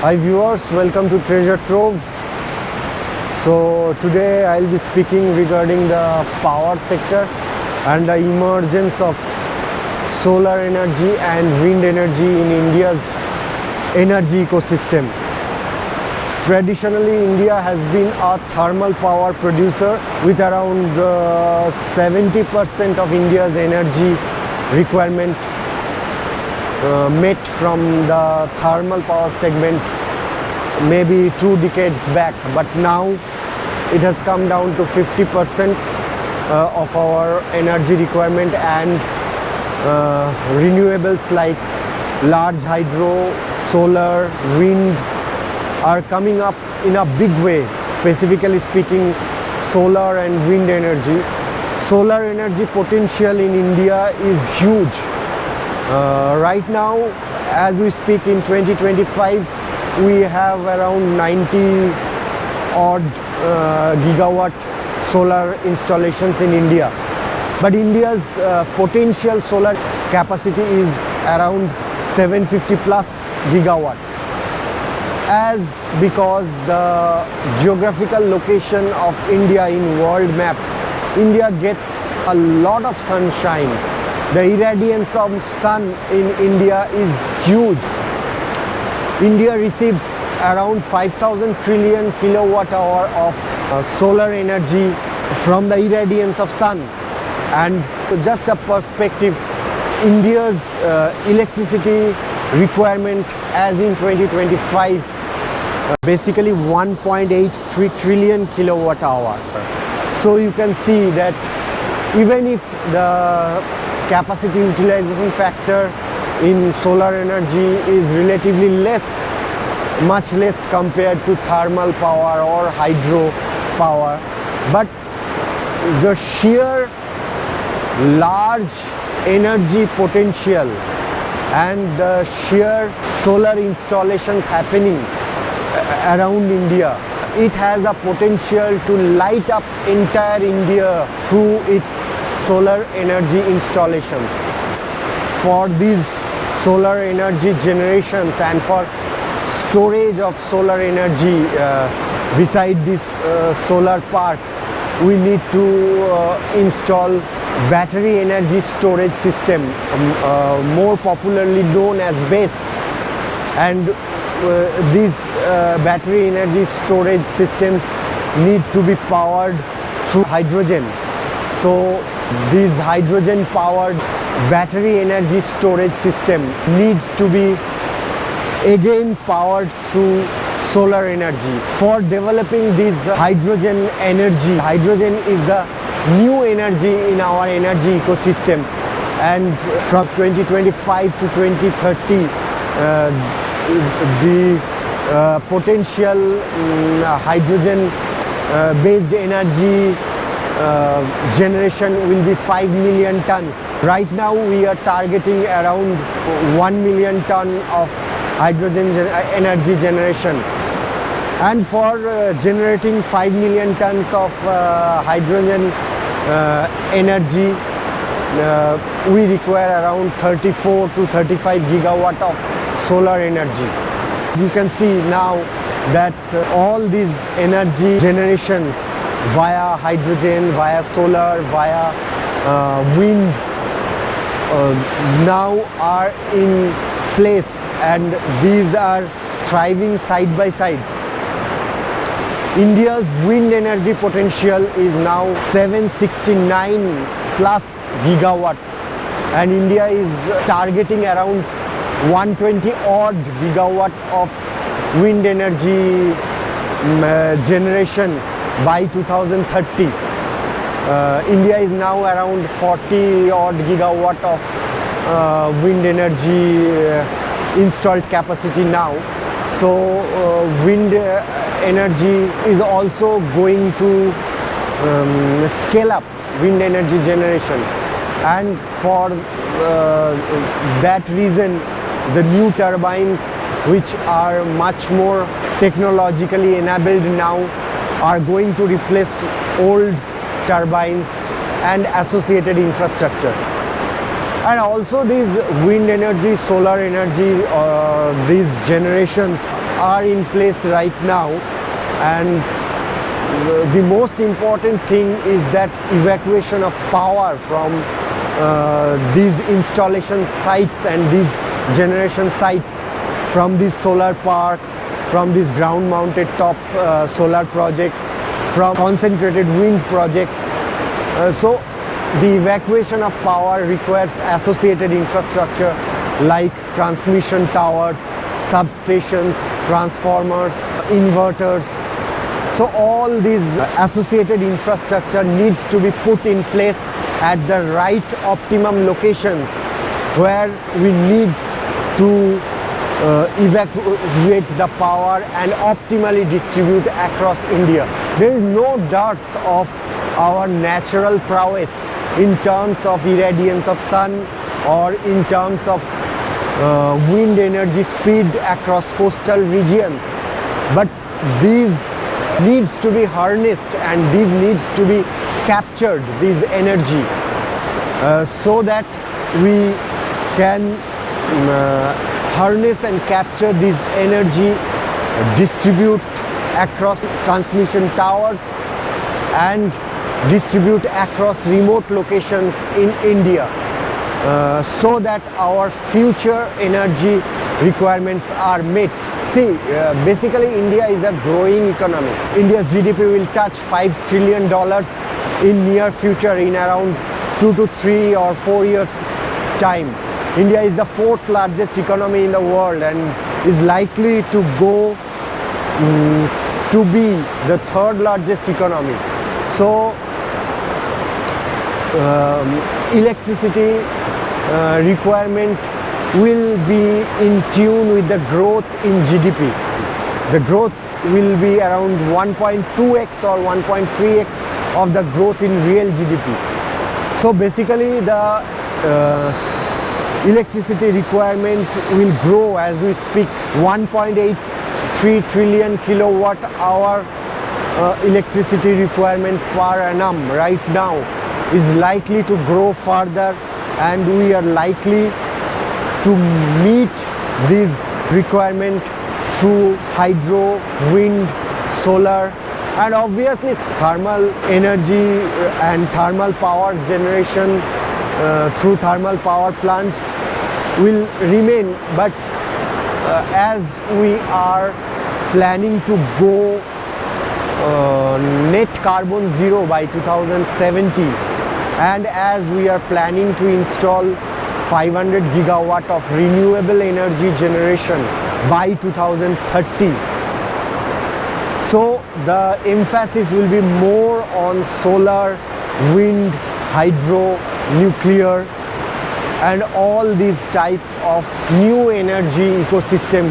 Hi viewers, welcome to Treasure Trove. So today I'll be speaking regarding the power sector and the emergence of solar energy and wind energy in India's energy ecosystem. Traditionally, India has been a thermal power producer with around 70% of India's energy requirement met from the thermal power segment maybe 2 decades back, but now it has come down to 50% of our energy requirement, and renewables like large hydro, solar, wind are coming up in a big way. Specifically speaking, solar and wind energy. Solar energy potential in India is huge. Right now, as we speak, in 2025, we have around 90 odd gigawatt solar installations in India. But India's potential solar capacity is around 750 plus gigawatt. As because the geographical location of India in world map, India gets a lot of sunshine. The irradiance of sun in India is huge. India receives around 5,000 trillion kilowatt hour of solar energy from the irradiance of sun. And just a perspective, India's electricity requirement as in 2025 basically 1.83 trillion kilowatt hour. So you can see that even if the capacity utilization factor in solar energy is relatively less, much less compared to thermal power or hydro power, but the sheer large energy potential and the sheer solar installations happening around India, it has a potential to light up entire India through its solar energy installations. For these solar energy generations and for storage of solar energy beside this solar park, we need to install battery energy storage system, more popularly known as BESS. And these battery energy storage systems need to be powered through hydrogen. So this hydrogen powered battery energy storage system needs to be again powered through solar energy. For developing this hydrogen energy, hydrogen is the new energy in our energy ecosystem, and from 2025 to 2030 the potential hydrogen based energy generation will be 5 million tons. Right now we are targeting around 1 million ton of hydrogen energy generation, and for generating 5 million tons of hydrogen energy we require around 34 to 35 gigawatt of solar energy. You can see now that all these energy generations via hydrogen, via solar, via wind now are in place, and these are thriving side by side. India's wind energy potential is now 769 plus gigawatt, and India is targeting around 120 odd gigawatt of wind energy generation by 2030. India is now around 40 odd gigawatt of wind energy installed capacity now. So wind energy is also going to scale up wind energy generation, and for that reason the new turbines, which are much more technologically enabled now, are going to replace old turbines and associated infrastructure. And also these wind energy, solar energy, these generations are in place right now, and the most important thing is that evacuation of power from these installation sites and these generation sites, from these solar parks, from these ground mounted top solar projects, from concentrated wind projects. So the evacuation of power requires associated infrastructure like transmission towers, substations, transformers, inverters. So all these associated infrastructure needs to be put in place at the right optimum locations where we need to evacuate the power and optimally distribute across India. There is no dearth of our natural prowess in terms of irradiance of sun or in terms of wind energy speed across coastal regions. But these needs to be harnessed and these needs to be captured, this energy, so that we can harness and capture this energy, distribute across transmission towers and distribute across remote locations in India, so that our future energy requirements are met. See, basically India is a growing economy. India's GDP will touch $5 trillion in near future, in around 2 to 3 or 4 years time. India is the 4th largest economy in the world and is likely to go to be the 3rd largest economy. So electricity requirement will be in tune with the growth in GDP. The growth will be around 1.2x or 1.3x of the growth in real GDP. So basically the electricity requirement will grow as we speak. 1.83 trillion kilowatt hour electricity requirement per annum right now is likely to grow further, and we are likely to meet this requirement through hydro, wind, solar, and obviously thermal energy and thermal power generation through thermal power plants will remain. But as we are planning to go net carbon zero by 2070, and as we are planning to install 500 gigawatt of renewable energy generation by 2030. So the emphasis will be more on solar, wind, hydro, nuclear, and all these type of new energy ecosystem